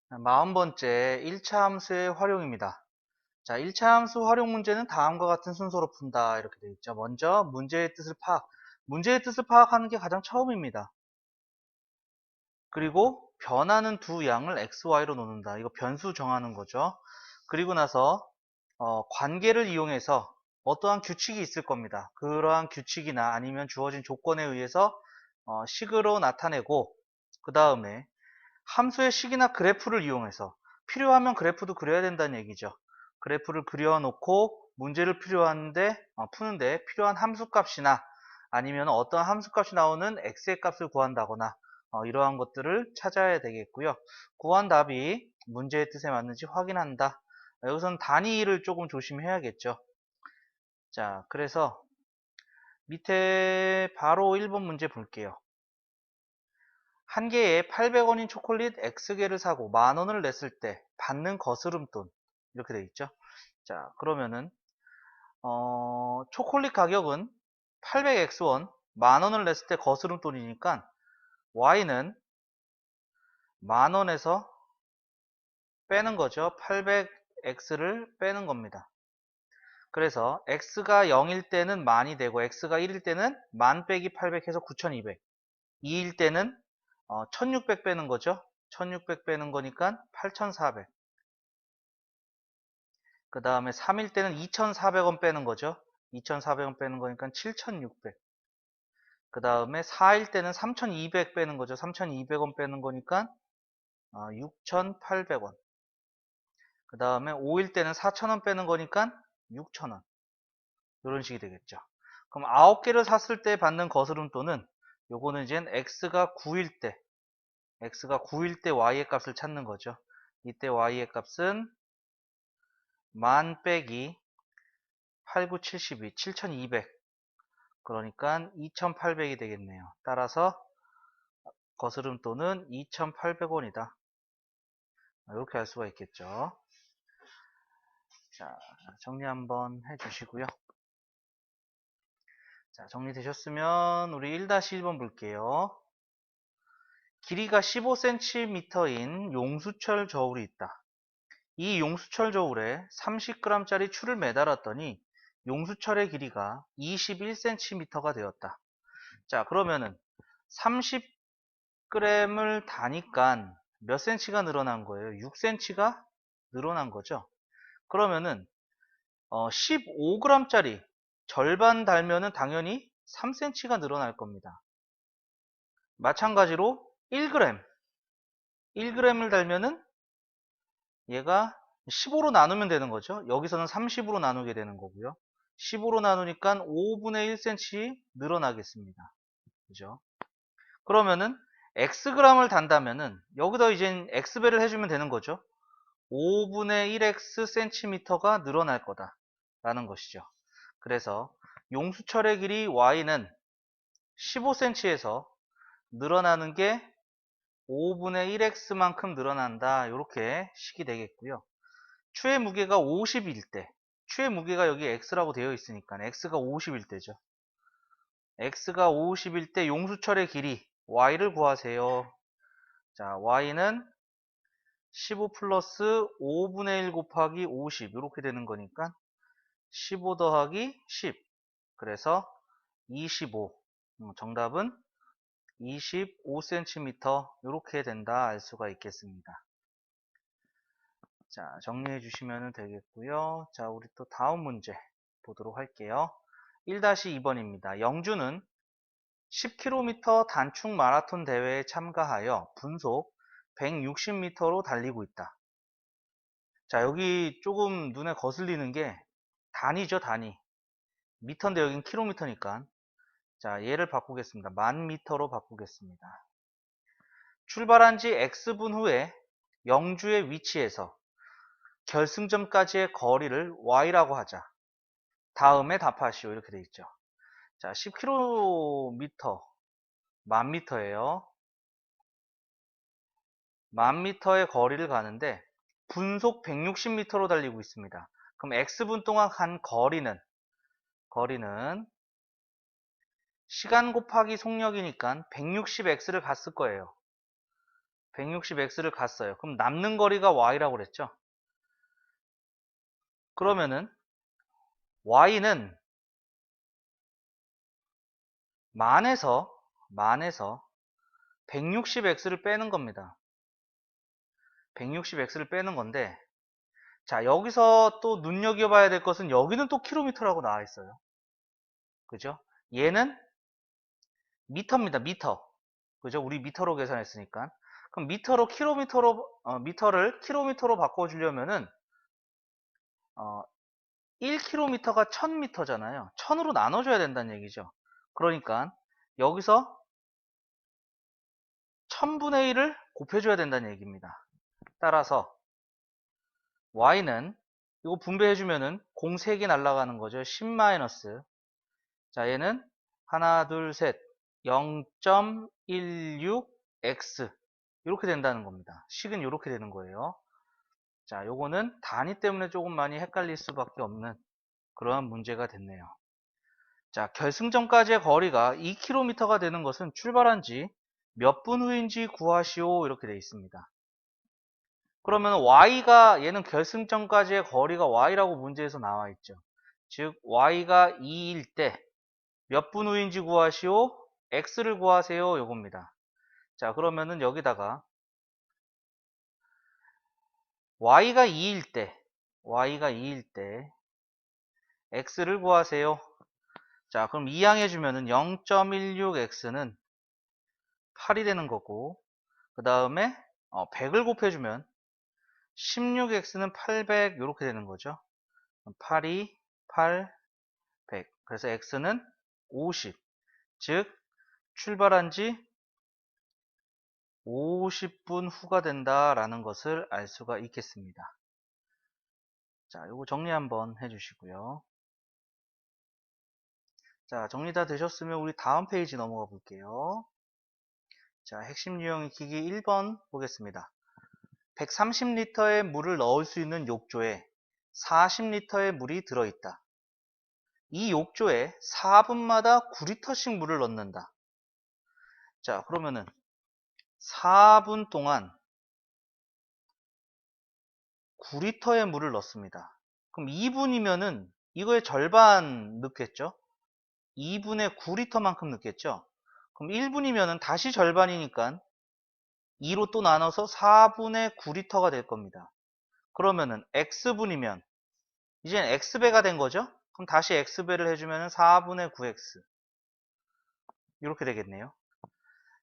마흔번째 1차 함수의 활용입니다. 자, 1차 함수 활용 문제는 다음과 같은 순서로 푼다 이렇게 되어 있죠. 먼저 문제의 뜻을 문제의 뜻을 파악하는 게 가장 처음입니다. 그리고 변하는 두 양을 x, y로 놓는다. 이거 변수 정하는 거죠. 그리고 나서 관계를 이용해서 어떠한 규칙이 있을 겁니다. 그러한 규칙이나 아니면 주어진 조건에 의해서 식으로 나타내고, 그 다음에 함수의 식이나 그래프를 이용해서 필요하면 그래프도 그려야 된다는 얘기죠. 그래프를 그려놓고 문제를 푸는데 필요한 함수값이나 아니면 어떤 함수값이 나오는 x의 값을 구한다거나 이러한 것들을 찾아야 되겠고요. 구한 답이 문제의 뜻에 맞는지 확인한다. 여기서는 단위를 조금 조심해야겠죠. 자, 그래서 밑에 바로 1번 문제 볼게요. 한 개에 800원인 초콜릿 X개를 사고 10,000원을 냈을 때 받는 거스름돈 이렇게 되어 있죠. 자, 그러면은 초콜릿 가격은 800X원, 10,000원을 냈을 때 거스름돈이니까 Y는 10,000원에서 빼는 거죠. 800X를 빼는 겁니다. 그래서 X가 0일 때는 만이 되고 X가 1일 때는 만 빼기 800 해서 9,200, 2일 때는 1,600 빼는 거죠. 1,600 빼는 거니까 8,400. 그 다음에 3일 때는 2,400원 빼는 거죠. 2,400원 빼는 거니까 7,600. 그 다음에 4일 때는 3,200 빼는 거죠. 3,200원 빼는 거니까 6,800원. 그 다음에 5일 때는 4,000원 빼는 거니까 6,000원. 이런 식이 되겠죠. 그럼 9개를 샀을 때 받는 거스름돈은 요거는 이제 x가 9일 때 y의 값을 찾는 거죠. 이때 y의 값은 만 빼기 8, 9, 72, 7,200. 그러니까 2,800이 되겠네요. 따라서 거스름돈은 2,800원이다. 이렇게 할 수가 있겠죠. 자, 정리 한번 해주시고요. 자, 정리되셨으면 우리 1-1번 볼게요. 길이가 15cm인 용수철 저울이 있다. 이 용수철 저울에 30g짜리 추를 매달았더니 용수철의 길이가 21cm가 되었다. 자, 그러면은 30g을 다니까 몇 cm가 늘어난 거예요? 6cm가 늘어난 거죠. 그러면은 15g짜리 절반 달면은 당연히 3cm가 늘어날 겁니다. 마찬가지로 1g을 달면은 얘가 15로 나누면 되는 거죠. 여기서는 30으로 나누게 되는 거고요. 15로 나누니까 5분의 1cm 늘어나겠습니다. 그죠? 그러면은 xg을 단다면은 여기다 이제 x배를 해주면 되는 거죠. 5분의 1x cm가 늘어날 거다라는 것이죠. 그래서 용수철의 길이 y는 15cm에서 늘어나는 게 5분의 1x만큼 늘어난다. 이렇게 식이 되겠고요. 추의 무게가 50일 때, 추의 무게가 여기 x라고 되어 있으니까 x가 50일 때죠. x가 50일 때 용수철의 길이 y를 구하세요. 자, y는 15 플러스 5분의 1 곱하기 50 이렇게 되는 거니까 15 더하기 10 그래서 25. 정답은 25cm 이렇게 된다 알 수가 있겠습니다. 자, 정리해 주시면 되겠고요. 자, 우리 또 다음 문제 보도록 할게요. 1-2번입니다. 영주는 10km 단축 마라톤 대회에 참가하여 분속 160m로 달리고 있다. 자, 여기 조금 눈에 거슬리는 게 단위죠, 단위. 미터인데 여긴 킬로미터니까. 자, 얘를 바꾸겠습니다. 만 미터로 바꾸겠습니다. 출발한 지 X분 후에 영주의 위치에서 결승점까지의 거리를 Y라고 하자. 다음에 답하시오. 이렇게 돼 있죠. 자, 10km, 만 미터예요. 만 미터의 거리를 가는데 분속 160m로 달리고 있습니다. 그럼 X분 동안 간 거리는 시간 곱하기 속력이니까 160x를 갔을 거예요. 160x를 갔어요. 그럼 남는 거리가 y라고 그랬죠. 그러면은 y는 만에서 160x를 빼는 겁니다. 160x를 빼는 건데, 자, 여기서 또 눈여겨봐야 될 것은 여기는 또 킬로미터라고 나와 있어요. 그죠? 얘는 미터입니다. 미터. 그죠? 우리 미터로 계산했으니까. 그럼 미터를 킬로미터로 바꿔주려면은 1km가 1000m잖아요. 1000으로 나눠줘야 된다는 얘기죠. 그러니까 여기서 1000분의 1을 곱해줘야 된다는 얘기입니다. 따라서 y는 이거 분배해주면은 공 3개 날아가는 거죠. 10 마이너스. 자, 얘는 하나, 둘, 셋 0.16x 이렇게 된다는 겁니다. 식은 이렇게 되는 거예요. 자, 요거는 단위 때문에 조금 많이 헷갈릴 수밖에 없는 그러한 문제가 됐네요. 자, 결승점까지의 거리가 2km가 되는 것은 출발한 지 몇 분 후인지 구하시오 이렇게 되어 있습니다. 그러면 y가 얘는 결승점까지의 거리가 y라고 문제에서 나와 있죠. 즉 y가 2일 때 몇 분 후인지 구하시오, x를 구하세요 요겁니다. 자, 그러면은 여기다가 y가 2일 때 x를 구하세요. 자, 그럼 이항해주면은 0.16x는 8이 되는 거고, 그 다음에 100을 곱해주면 16x는 800 이렇게 되는 거죠. 8이 8, 100. 그래서 x는 50. 즉 출발한 지 50분 후가 된다라는 것을 알 수가 있겠습니다. 자, 요거 정리 한번 해주시고요. 자, 정리 다 되셨으면 우리 다음 페이지 넘어가 볼게요. 자, 핵심 유형 익히기 1번 보겠습니다. 130리터의 물을 넣을 수 있는 욕조에 40리터의 물이 들어있다. 이 욕조에 4분마다 9리터씩 물을 넣는다. 자, 그러면은 4분 동안 9리터의 물을 넣습니다. 그럼 2분이면은 이거의 절반 넣겠죠? 2분의 9리터만큼 넣겠죠? 그럼 1분이면은 다시 절반이니까 2로 또 나눠서 4분의 9리터가 될 겁니다. 그러면은 x분이면 이제는 x배가 된 거죠? 그럼 다시 x배를 해주면 4분의 9x 이렇게 되겠네요.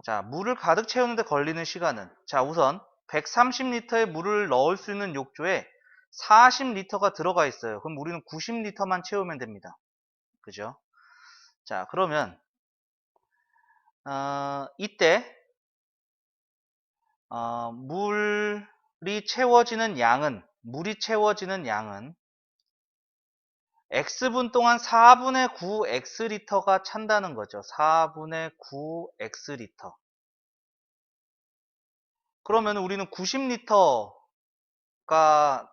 자, 물을 가득 채우는데 걸리는 시간은, 자, 우선 130리터의 물을 넣을 수 있는 욕조에 40리터가 들어가 있어요. 그럼 우리는 90리터만 채우면 됩니다. 그죠? 자, 그러면 이때 물이 채워지는 양은 x분 동안 4분의 9x리터가 찬다는 거죠. 4분의 9x리터. 그러면 우리는 90리터가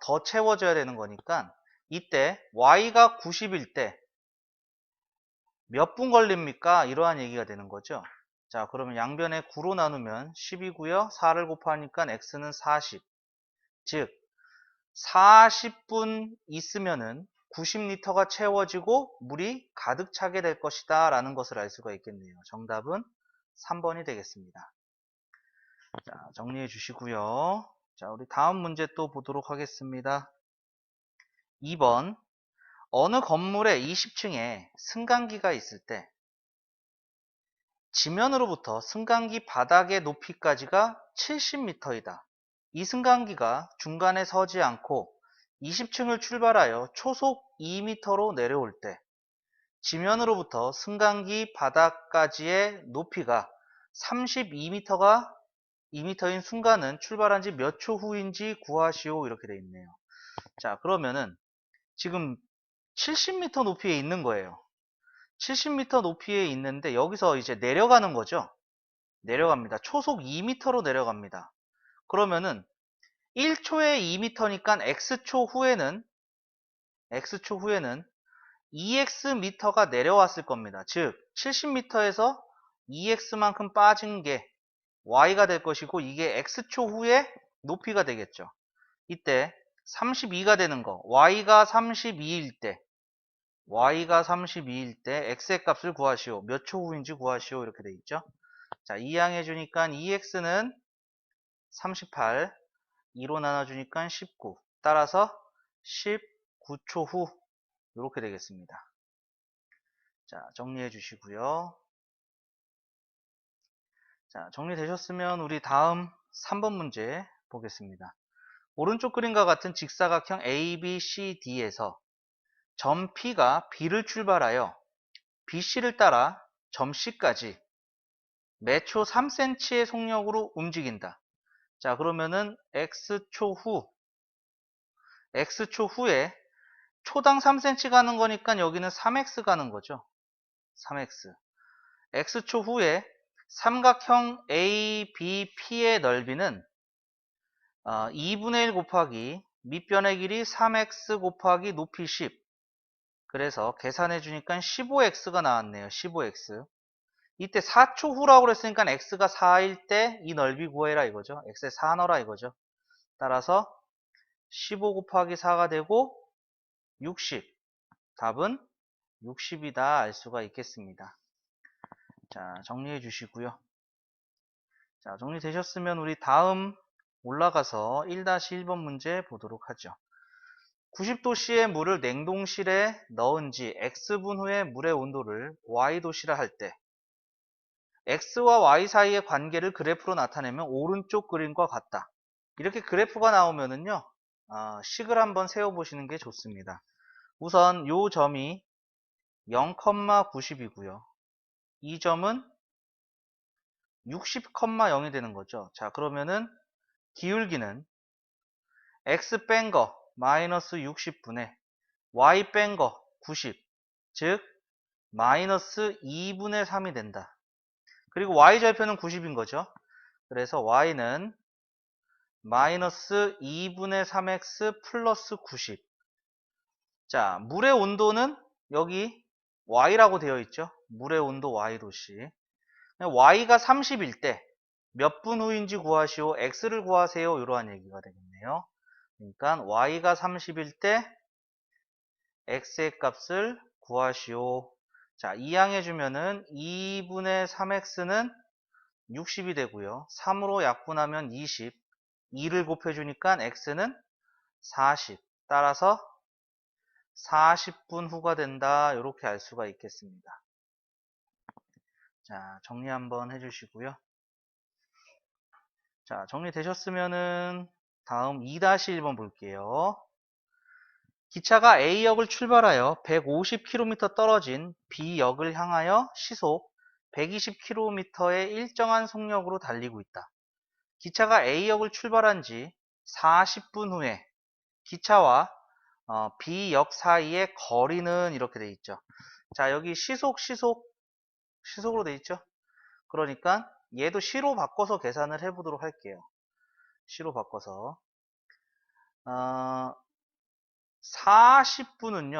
더 채워져야 되는 거니까 이때 y가 90일 때 몇 분 걸립니까? 이러한 얘기가 되는 거죠. 자, 그러면 양변에 9로 나누면 10이고요. 4를 곱하니까 x는 40. 즉 40분 있으면은 90리터가 채워지고 물이 가득 차게 될 것이다 라는 것을 알 수가 있겠네요. 정답은 3번이 되겠습니다. 자, 정리해 주시고요. 자, 우리 다음 문제 또 보도록 하겠습니다. 2번. 어느 건물의 20층에 승강기가 있을 때 지면으로부터 승강기 바닥의 높이까지가 70m이다. 이 승강기가 중간에 서지 않고 20층을 출발하여 초속 2m로 내려올 때 지면으로부터 승강기 바닥까지의 높이가 2m인 순간은 출발한 지 몇 초 후인지 구하시오 이렇게 되어 있네요. 자, 그러면은 지금 70m 높이에 있는 거예요. 70m 높이에 있는데 여기서 이제 내려가는 거죠. 내려갑니다. 초속 2m로 내려갑니다. 그러면은 1초에 2m니까 x초 후에는 EXm가 내려왔을 겁니다. 즉 70m에서 EX만큼 빠진 게 Y가 될 것이고 이게 X초 후에 높이가 되겠죠. 이때 32가 되는 거, Y가 32일 때 X의 값을 구하시오. 몇 초 후인지 구하시오. 이렇게 돼 있죠. 자, 이항해 주니까 EX는 38, 2로 나눠주니까 19. 따라서 19초 후 이렇게 되겠습니다. 자, 정리해 주시고요. 자, 정리되셨으면 우리 다음 3번 문제 보겠습니다. 오른쪽 그림과 같은 직사각형 ABCD에서 점 P가 B를 출발하여 BC를 따라 점 C까지 매초 3cm의 속력으로 움직인다. 자, 그러면은 X초 후에 초당 3cm 가는 거니까 여기는 3x 가는 거죠. 3x. X초 후에 삼각형 ABP의 넓이는 2분의 1 곱하기 밑변의 길이 3x 곱하기 높이 10. 그래서 계산해 주니까 15x가 나왔네요. 15x. 이때 4초 후라고 그랬으니까 x가 4일 때 이 넓이 구해라 이거죠. x에 4 넣어라 이거죠. 따라서 15 곱하기 4가 되고 60. 답은 60이다 알 수가 있겠습니다. 자, 정리해 주시고요. 자, 정리되셨으면 우리 다음 올라가서 1-1번 문제 보도록 하죠. 90도씨의 물을 냉동실에 넣은 지 X분 후에 물의 온도를 Y도씨라 할 때 X와 Y 사이의 관계를 그래프로 나타내면 오른쪽 그림과 같다. 이렇게 그래프가 나오면은요, 식을 한번 세워보시는 게 좋습니다. 우선 요 점이 0,90이고요. 이 점은 60,0이 되는 거죠. 자, 그러면은 기울기는 X 뺀 거 마이너스 60분의 Y 뺀 거 90, 즉 마이너스 2분의 3이 된다. 그리고 Y절편은 90인 거죠. 그래서 Y는 마이너스 2분의 3X 플러스 90. 자, 물의 온도는 여기 Y라고 되어 있죠. 물의 온도 Y도시. Y가 30일 때 몇 분 후인지 구하시오. X를 구하세요. 이러한 얘기가 되겠네요. 그러니까 Y가 30일 때 X의 값을 구하시오. 자, 이항해 주면은 2분의 3X는 60이 되고요. 3으로 약분하면 20. 2를 곱해주니까 X는 40. 따라서 40분 후가 된다. 이렇게 알 수가 있겠습니다. 자, 정리 한번 해주시고요. 자, 정리되셨으면은 다음 2-1번 볼게요. 기차가 A역을 출발하여 150km 떨어진 B역을 향하여 시속 120km의 일정한 속력으로 달리고 있다. 기차가 A역을 출발한 지 40분 후에 기차와 B역 사이의 거리는 이렇게 돼 있죠. 자, 여기 시속으로 돼 있죠. 그러니까 얘도 시로 바꿔서 계산을 해보도록 할게요. 시로 바꿔서 40분은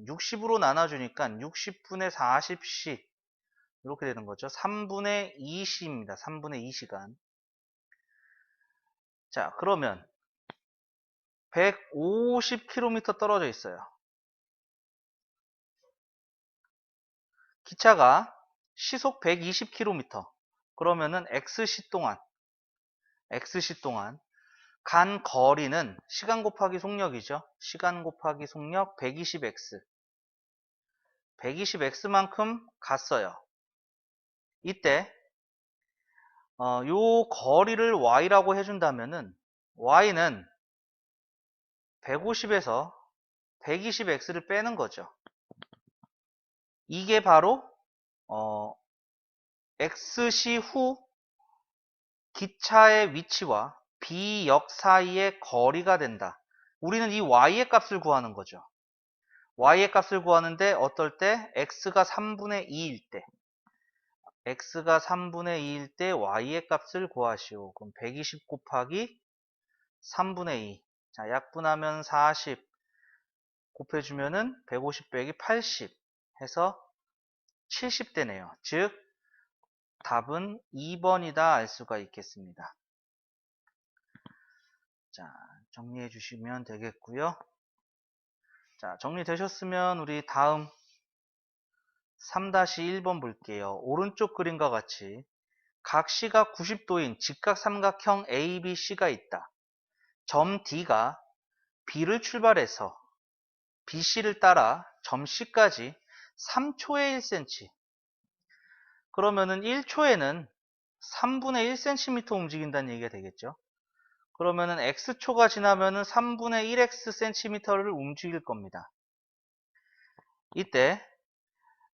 60으로 나눠주니까 60분의 40시 이렇게 되는 거죠. 3분의 2시입니다. 3분의 2시간. 자, 그러면 150km 떨어져 있어요. 기차가 시속 120km. 그러면은 X시 동안 간 거리는 시간 곱하기 속력이죠. 시간 곱하기 속력 120x. 120x만큼 갔어요. 이때 요 거리를 y라고 해준다면은 y는 150에서 120x를 빼는 거죠. 이게 바로 x시 후 기차의 위치와 B역 사이의 거리가 된다. 우리는 이 y의 값을 구하는 거죠. y의 값을 구하는데 어떨 때 x가 3분의 2일 때 y의 값을 구하시오. 그럼 120 곱하기 3분의 2. 자, 약분하면 40 곱해주면은 150 빼기 80 해서 70되네요. 즉 답은 2번이다 알 수가 있겠습니다. 자, 정리해 주시면 되겠고요. 자, 정리되셨으면 우리 다음 3-1번 볼게요. 오른쪽 그림과 같이 각 C가 90도인 직각삼각형 ABC가 있다. 점 D가 B를 출발해서 BC를 따라 점 C까지 3초에 1cm. 그러면은 1초에는 3분의 1cm 움직인다는 얘기가 되겠죠. 그러면은 X초가 지나면은 3분의 1Xcm를 움직일 겁니다. 이때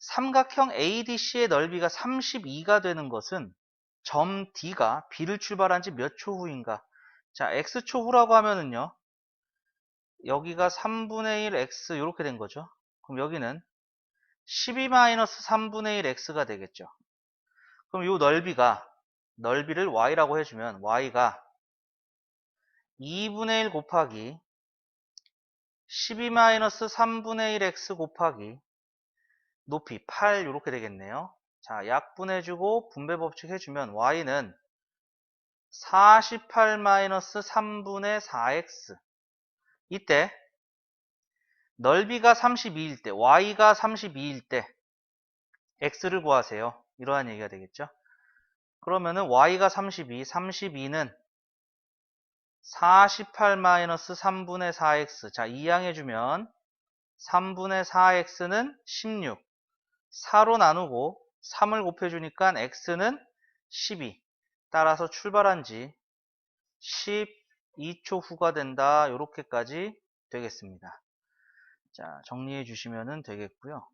삼각형 ADC의 넓이가 32가 되는 것은 점 D가 B를 출발한 지 몇 초 후인가? 자, X초 후라고 하면은요. 여기가 3분의 1 X 이렇게 된 거죠. 그럼 여기는 12-3분의 1 X가 되겠죠. 그럼 이 넓이를 Y라고 해주면 Y가 2분의 1 곱하기 12-3분의 1 X 곱하기 높이 8 이렇게 되겠네요. 자, 약분해주고 분배법칙 해주면 Y는 48-3분의 4X. 이때 넓이가 32일 때, Y가 32일 때 X를 구하세요. 이러한 얘기가 되겠죠. 그러면은 Y가 32는 48-3분의 4X. 자, 이항해주면 3분의 4X는 16. 4로 나누고 3을 곱해주니까 X는 12. 따라서 출발한 지 12초 후가 된다. 이렇게까지 되겠습니다. 자, 정리해 주시면 되겠고요.